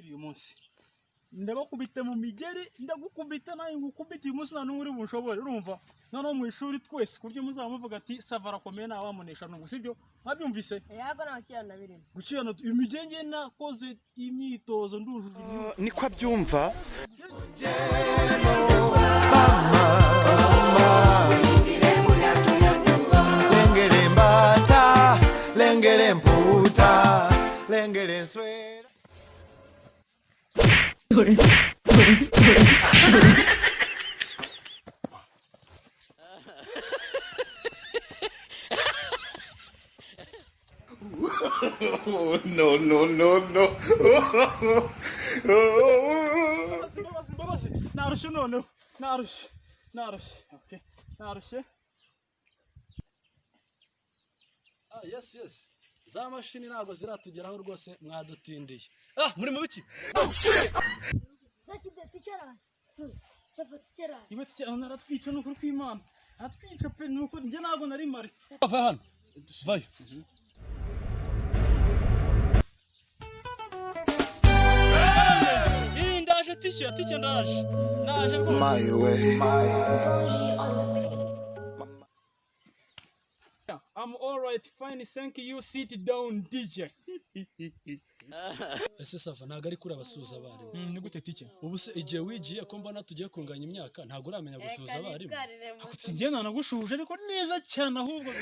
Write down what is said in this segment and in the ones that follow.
uyu munsi ndabakubita mu migeri ndagukubita nawe ngukubita uyu munsi nta n'umwe uri bunshobore urumva noneho mu ishuri twese kuryo muzaba muvuga ati savara komeye nta wamunesha n'umwe sibyo mwabyumvise yego ntakirana birimo gukirana imigenge nakoze imyitozo ndujuje niko abyumva lengere mbata lengere mputa lengere swera Oh, no. Babasi, narushe noneho, narushe. Okay, narushe. Yes. Za mashini ntago ziratugeraho rwose mwadutindiye. Muri mu biki? Sakide ticara. Safa ticara. Ibe ticara naratwica no kuri kw'Imana. Atwica pe nuko nje nago nari mari. Va hano. Vayo. Ndaje ticha ndaje. Ndaje rwose. my way I'm all right, fine, thank you. Sit down, DJ. Ese Safa ntago ari kuri abasuza abarimu. Ni gute ticha? Ubu se igihe wigiye ko mbona tugiye kunganya imyaka ntago uramenya gusuza abarimu. Njye nanagushuje ariko neza cyane ahubwo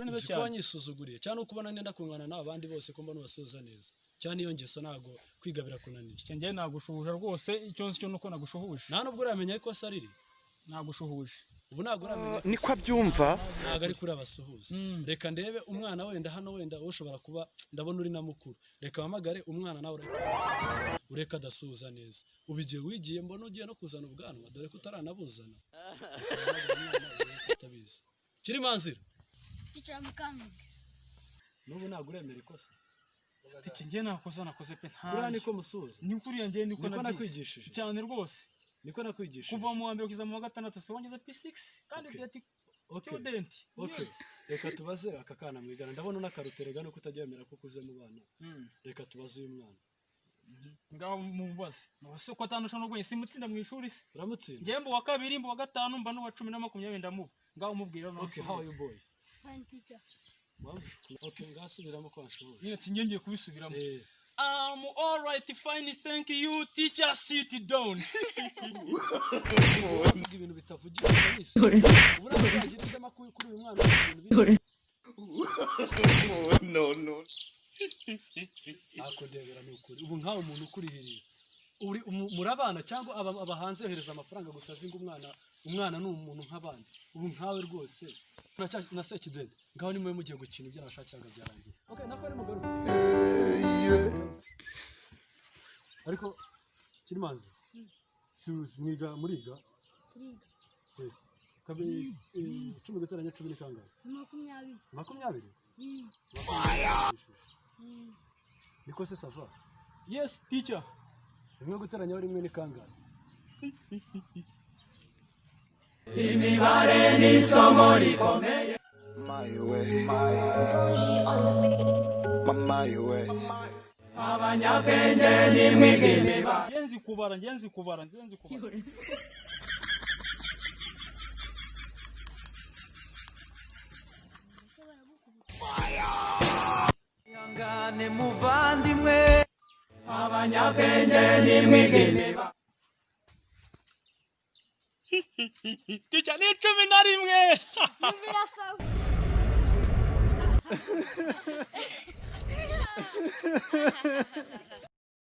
neza cyane. Wanyisuzuguriye cyane ukubona nenda kungana n'abandi bose ko mbona ubasuza neza. Cyane iyo ngeso ntago kwiga birakunaniye. Njye nagushuje rwose icyo nzi cyo nuko nagushuhuje. Nta nubwo uramenya ko sariri. Nagushuhuje. Ubu ntago uramenya niko abyumva ntago ari kuri abasuhuza. Reka ndebe umwana wenda hano wenda ushobora kuba ndabona uri na mukuru. Reka wamagare umwana nawe ureka adasuhuza neza. Ubigiye wigiye mbona ugiye no kuzana ubwanwa dore ko utaranabuzana. Utabizi. Kiri manzira. Ticara mukami. Nubu ntago uremera ikosa. Tiki njye nakoze pe nta. Kuri niko musuza. Ni kuri yanjye niko nakwigishije. Cyane rwose. Niko nakwigishije. Kuva mu wa mbere kugeza mu wa gatandatu se wongeza P6 kandi ati student. Okay. Reka tubaze aka kana mwigana ndabona unakaruterega nuko utagyemera ko kuze mu bana. Reka tubaze uyu mwana. Ngaho mubaze. Nose ko atandusha no gwe simutsinda mu ishuri se. Uramutsinda. Njye mbo wa kabiri mbo wa gatanu mba no wa 10 na 20 ndamuba. Ngaho mubwira no. Okay, how are you boy? Fine teacher. Okay, ngasubiramo kwa shuri. Nyine tingiye kubisubiramo. I'm all right, fine, thank you, teacher, sit down. Ibintu bitavugirwa nisi. Ubura bagirije amakuru kuri uyu mwana ibintu. No. Akodebera n'ukuri. Ubu nkaho umuntu ukurihiriye. Uri murabana cyangwa abahanze yohereza amafaranga gusa zinga umwana ni umuntu nk'abandi. Ubu nkawe rwose. Na Sekideni. Ngaho nimwe mugiye gukina ibyo nashakiraga byarangiye. Okay, nako ari mugaruka. Ariko Kirimanzi. Mwiga muriga? Turiga. Kabiri 10 guteranya 10 ni kangahe? 20. 20? Niko se Safa? Yes, teacher. Rimwe guteranya rimwe ni kangahe? imibare ni somo rikomeye my way abanyabwenge ni mwigimiba Ngenzi kubara. Yangane muvandimwe abanyabwenge ni mwigimiba Teacher ni 11. Birasa.